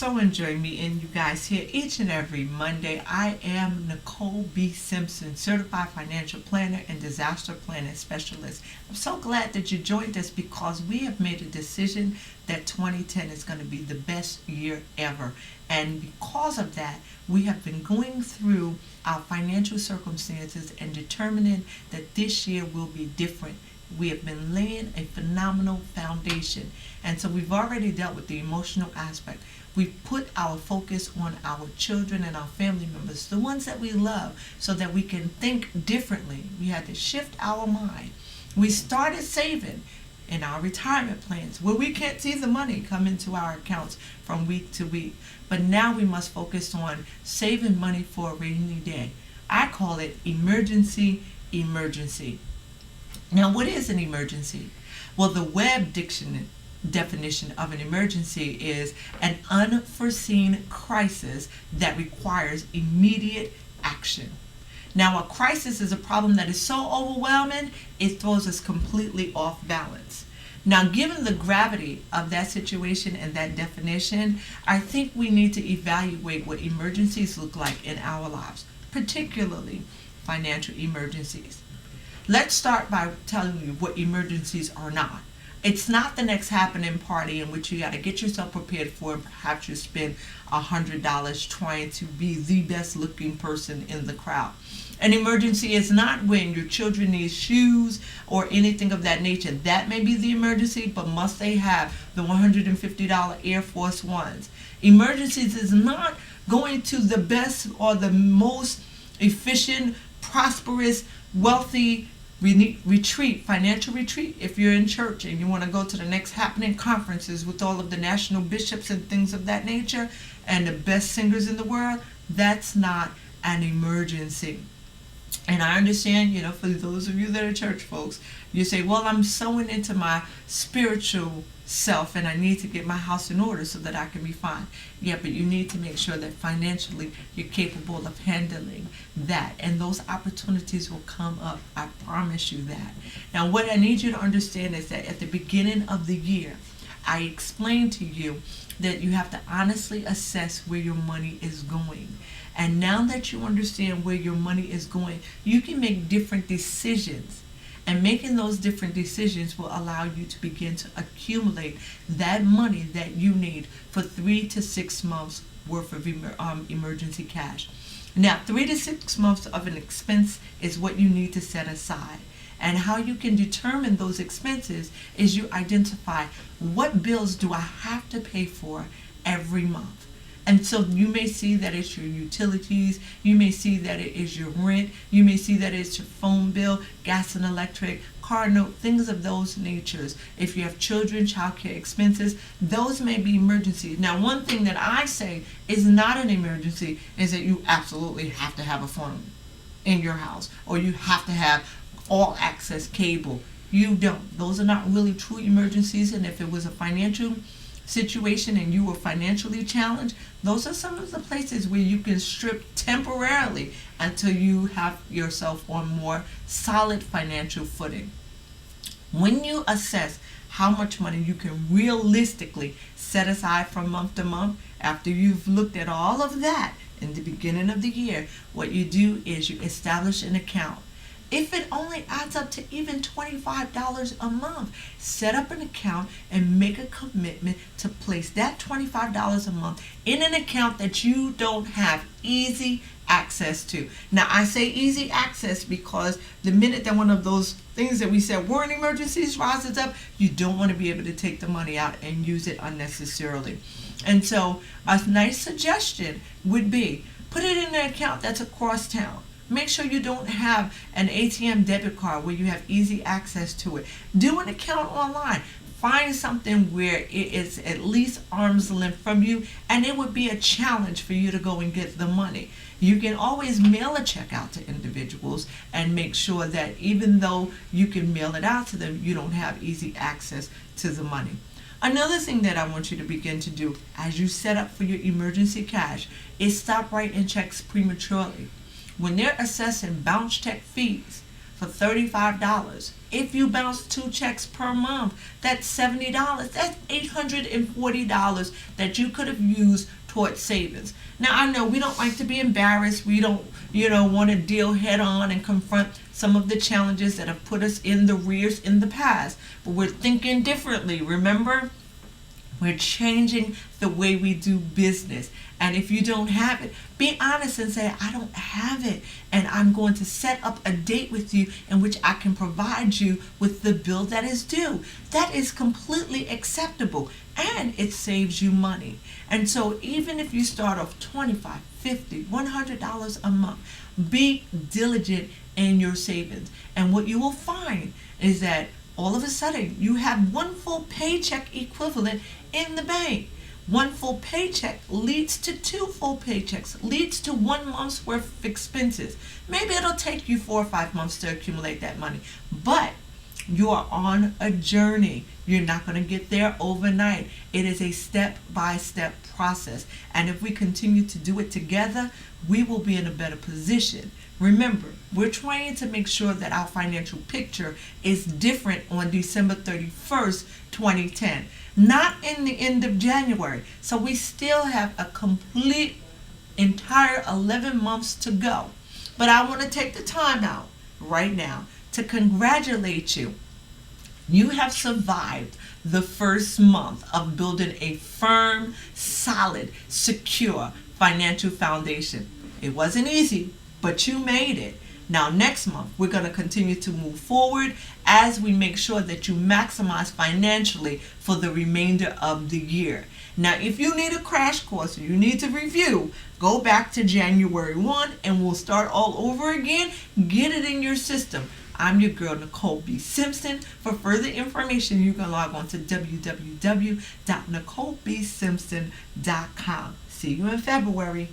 so enjoy meeting you guys here each and every Monday. I am Nicole B. Simpson, Certified Financial Planner and Disaster Planning Specialist. I'm so glad that you joined us because we have made a decision that 2010 is going to be the best year ever. And because of that, we have been going through our financial circumstances and determining that this year will be different. We have been laying a phenomenal foundation. And so we've already dealt with the emotional aspect. We've put our focus on our children and our family members, the ones that we love, so that we can think differently. We had to shift our mind. We started saving in our retirement plans where we can't see the money come into our accounts from week to week. But now we must focus on saving money for a rainy day. I call it emergency. Now, what is an emergency? Well, the web dictionary definition of an emergency is an unforeseen crisis that requires immediate action. Now, a crisis is a problem that is so overwhelming, it throws us completely off balance. Now, given the gravity of that situation and that definition, I think we need to evaluate what emergencies look like in our lives, particularly financial emergencies. Let's start by telling you what emergencies are not. It's not the next happening party in which you got to get yourself prepared for and perhaps you spend $100 trying to be the best looking person in the crowd. An emergency is not when your children need shoes or anything of that nature. That may be the emergency, but must they have the $150 Air Force Ones? Emergencies is not going to the best or the most efficient, prosperous, wealthy financial retreat. If you're in church and you want to go to the next happening conferences with all of the national bishops and things of that nature and the best singers in the world, that's not an emergency. And I understand, for those of you that are church folks, you say, well, I'm sowing into my spiritual self and I need to get my house in order so that I can be fine. Yeah, but you need to make sure that financially you're capable of handling that. And those opportunities will come up. I promise you that. Now, what I need you to understand is that at the beginning of the year, I explained to you that you have to honestly assess where your money is going. And now that you understand where your money is going, you can make different decisions. And making those different decisions will allow you to begin to accumulate that money that you need for 3 to 6 months worth of emergency cash. Now, 3 to 6 months of an expense is what you need to set aside. And how you can determine those expenses is you identify what bills do I have to pay for every month. And so you may see that it's your utilities, you may see that it is your rent, you may see that it's your phone bill, gas and electric, car note, things of those natures. If you have children, childcare expenses, those may be emergencies. Now, one thing that I say is not an emergency is that you absolutely have to have a phone in your house or you have to have all access cable. You don't. Those are not really true emergencies. And if it was a financial situation and you were financially challenged, those are some of the places where you can strip temporarily until you have yourself on more solid financial footing. When you assess how much money you can realistically set aside from month to month, after you've looked at all of that in the beginning of the year, what you do is you establish an account. If it only adds up to even $25 a month, set up an account and make a commitment to place that $25 a month in an account that you don't have easy access to. Now, I say easy access because the minute that one of those things that we said weren't emergencies rises up, you don't want to be able to take the money out and use it unnecessarily. And so a nice suggestion would be put it in an account that's across town. Make sure you don't have an ATM debit card where you have easy access to it. Do an account online. Find something where it is at least arm's length from you, and it would be a challenge for you to go and get the money. You can always mail a check out to individuals and make sure that even though you can mail it out to them, you don't have easy access to the money. Another thing that I want you to begin to do as you set up for your emergency cash is stop writing checks prematurely. When they're assessing bounce check fees for for $35. If you bounce 2 checks per month, that's $70. That's $840 that you could have used towards savings. Now, I know we don't like to be embarrassed. We don't, want to deal head on and confront some of the challenges that have put us in the rears in the past. But we're thinking differently. Remember? We're changing the way we do business. And if you don't have it, be honest and say, I don't have it. And I'm going to set up a date with you in which I can provide you with the bill that is due. That is completely acceptable. And it saves you money. And so even if you start off $25, $50, $100 a month, be diligent in your savings. And what you will find is that all of a sudden you have one full paycheck equivalent in the bank. One full paycheck leads to 2 full paychecks, leads to 1 month's worth of expenses. Maybe it'll take you 4 or 5 months to accumulate that money, but you are on a journey. You're not going to get there overnight. It is a step-by-step process. And if we continue to do it together, we will be in a better position. Remember, we're trying to make sure that our financial picture is different on December 31st, 2010. Not in the end of January. So we still have a complete entire 11 months to go. But I want to take the time out right now to congratulate you. You have survived the first month of building a firm, solid, secure financial foundation. It wasn't easy, but you made it. Now, next month, we're going to continue to move forward as we make sure that you maximize financially for the remainder of the year. Now, if you need a crash course or you need to review, go back to January 1 and we'll start all over again. Get it in your system. I'm your girl, Nicole B. Simpson. For further information, you can log on to www.NicoleBSimpson.com. See you in February.